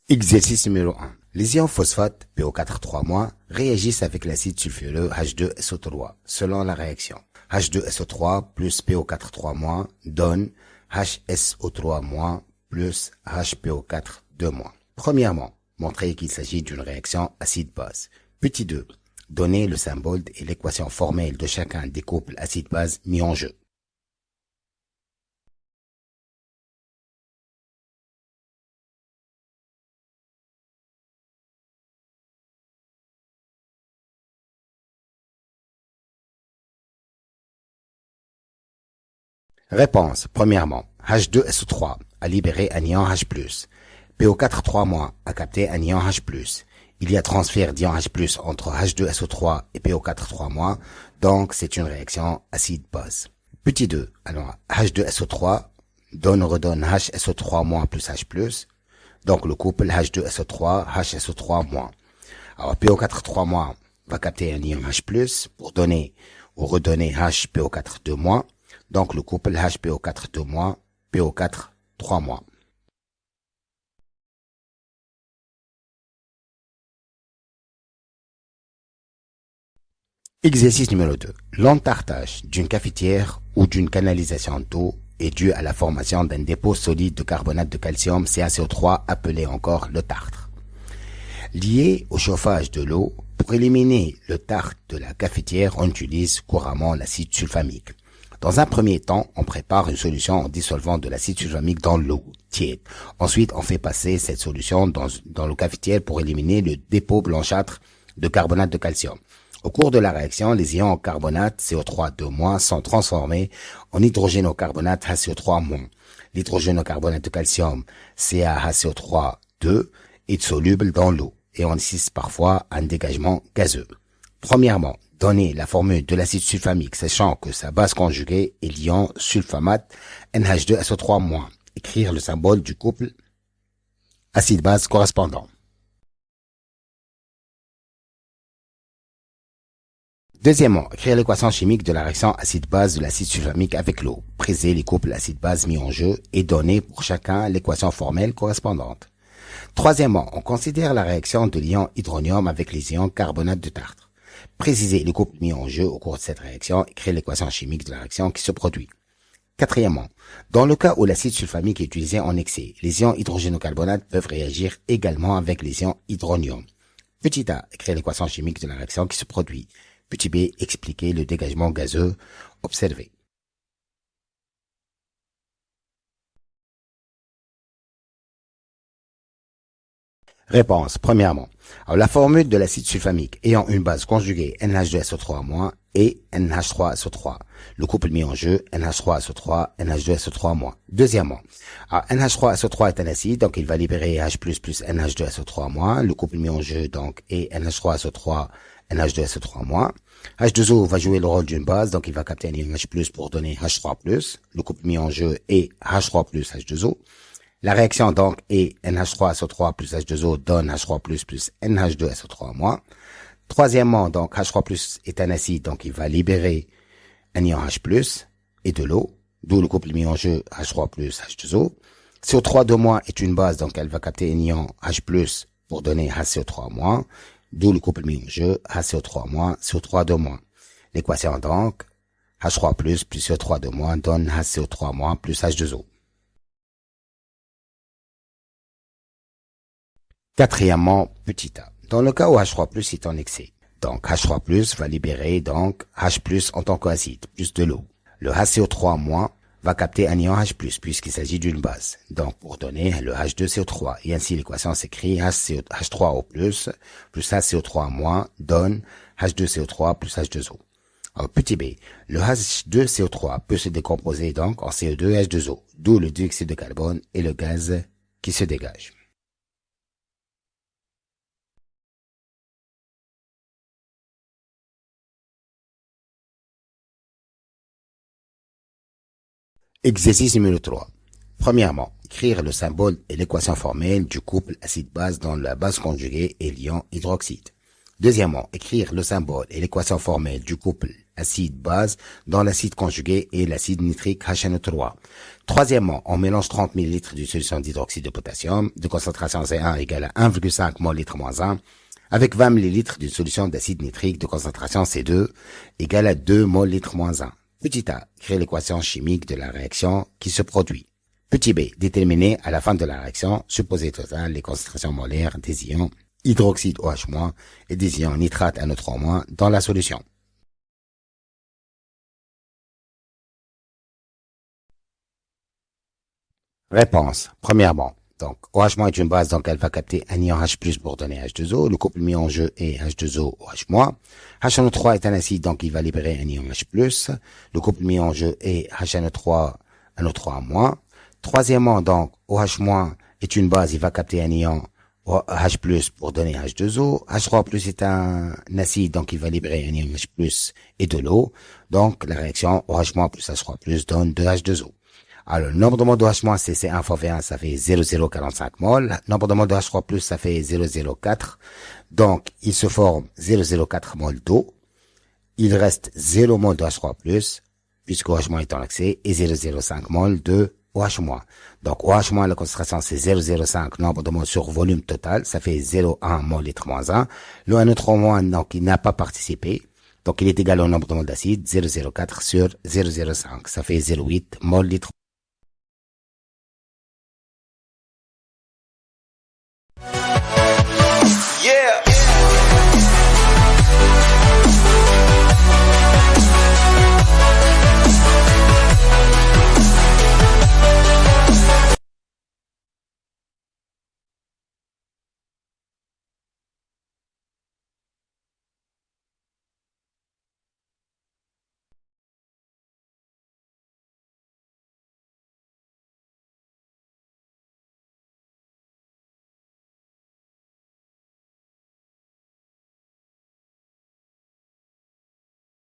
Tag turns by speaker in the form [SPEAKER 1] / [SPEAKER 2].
[SPEAKER 1] Exercice numéro 1. Les ions phosphate PO4 réagissent avec l'acide sulfureux H2SO3 selon la réaction. H2SO3 plus PO4 donne HSO3- plus HPO4 Premièrement, montrer qu'il s'agit d'une réaction acide-base. Petit 2. Donner le symbole et l'équation formelle de chacun des couples acide-base mis en jeu. Réponse. Premièrement, H2SO3 a libéré un ion H+. PO4 a capté un ion H+. Il y a transfert d'ion H+, entre H2SO3 et PO4 donc c'est une réaction acide-base. Petit 2. Alors, H2SO3 redonne HSO3- plus H+, donc le couple H2SO3, HSO3-. Alors, PO4 va capter un ion H+, pour donner ou redonner HPO4 donc le couple HPO4 PO4 3 Exercice numéro 2. L'entartage d'une cafetière ou d'une canalisation d'eau est dû à la formation d'un dépôt solide de carbonate de calcium CaCO3 appelé encore le tartre. Lié au chauffage de l'eau, pour éliminer le tartre de la cafetière, on utilise couramment l'acide sulfamique. Dans un premier temps, on prépare une solution en dissolvant de l'acide sulfamique dans l'eau tiède. Ensuite, on fait passer cette solution dans le cafetière pour éliminer le dépôt blanchâtre de carbonate de calcium. Au cours de la réaction, les ions carbonate CO3 sont transformés en hydrogénocarbonate HCO3-. L'hydrogénocarbonate de calcium CaHCO3 est soluble dans l'eau et on assiste parfois à un dégagement gazeux. Premièrement, donner la formule de l'acide sulfamique, sachant que sa base conjuguée est l'ion sulfamate NH2SO3-. Écrire le symbole du couple acide-base correspondant. Deuxièmement, écrire l'équation chimique de la réaction acide-base de l'acide sulfamique avec l'eau. Préciser les couples acide-base mis en jeu et donner pour chacun l'équation formelle correspondante. Troisièmement, on considère la réaction de l'ion hydronium avec les ions carbonate de tartre. Préciser les couples mis en jeu au cours de cette réaction, écrire l'équation chimique de la réaction qui se produit. Quatrièmement, dans le cas où l'acide sulfamique est utilisé en excès, les ions hydrogénocarbonate peuvent réagir également avec les ions hydronium. Petit a, écrire l'équation chimique de la réaction qui se produit. Petit b, expliquer le dégagement gazeux observé. Réponse. Premièrement, alors la formule de l'acide sulfamique ayant une base conjuguée NH2SO3- et NH3SO3. Le couple mis en jeu NH3SO3, NH2SO3-. Deuxièmement, alors NH3SO3 est un acide, donc il va libérer H++ plus NH2SO3-. Le couple mis en jeu donc est NH3SO3, NH2SO3-. H2O va jouer le rôle d'une base, donc il va capter un ion H+, pour donner H3+. Le couple mis en jeu est H3 plus H2O. La réaction donc est NH3SO3 plus H2O donne H3 plus NH2SO3-. Troisièmement, donc H3 est un acide, donc il va libérer un ion H+, et de l'eau, d'où le couple mis en jeu H3 plus H2O. CO3- est une base, donc elle va capter un ion H+, pour donner HCO3-, d'où le couple mis en jeu HCO3-, CO3-. L'équation donc, H3 plus CO3- donne HCO3- plus H2O. Quatrièmement, petit a. Dans le cas où H3+ est en excès, donc H3+ va libérer donc H+ en tant qu'acide, plus de l'eau. Le HCO3- va capter un ion H+, puisqu'il s'agit d'une base. Donc, pour donner le H2CO3. Et ainsi, l'équation s'écrit H3O+, plus HCO3- donne H2CO3 plus H2O. Alors, petit b, le H2CO3 peut se décomposer donc en CO2 et H2O, d'où le dioxyde de carbone et le gaz qui se dégage. Exercice numéro 3. Premièrement, écrire le symbole et l'équation formelle du couple acide-base dans la base conjuguée et l'ion hydroxyde. Deuxièmement, écrire le symbole et l'équation formelle du couple acide-base dans l'acide conjugué et l'acide nitrique HNO3. Troisièmement, on mélange 30 ml d'une solution d'hydroxyde de potassium de concentration C1 égale à 1,5 mol litre moins 1 avec 20 ml d'une solution d'acide nitrique de concentration C2 égale à 2 mol litre moins 1. Petit a, créer l'équation chimique de la réaction qui se produit. Petit b, déterminer à la fin de la réaction, supposé total, les concentrations molaires des ions hydroxyde OH- et des ions nitrate NO3- dans la solution. Réponse. Premièrement, donc OH- est une base, donc elle va capter un ion H+, pour donner H2O. Le couple mis en jeu est H2O, OH-. HNO3 est un acide, donc il va libérer un ion H+. Le couple mis en jeu est HNO3, NO3-. Troisièmement, donc OH- est une base, il va capter un ion H+, pour donner H2O. H3+ est un acide, donc il va libérer un ion H+, et de l'eau. Donc la réaction OH- plus H3+ donne 2H2O. Alors, le nombre de moles de H- c'est 1 fois V1, ça fait 0,045 moles. Nombre de moles de H3+, ça fait 0,04. Donc, il se forme 0,04 moles d'eau. Il reste 0 mol de H3+, puisque OH- est en accès, et 0,05 moles de OH-. Donc, OH-, la concentration, c'est 0,05 nombre de moles sur volume total. Ça fait 0,1 mol litre moins 1. Le NO3-, donc, il n'a pas participé. Donc, il est égal au nombre de moles d'acide, 0,04 sur 0,05. Ça fait 0,8 mol litre.
[SPEAKER 2] Yeah.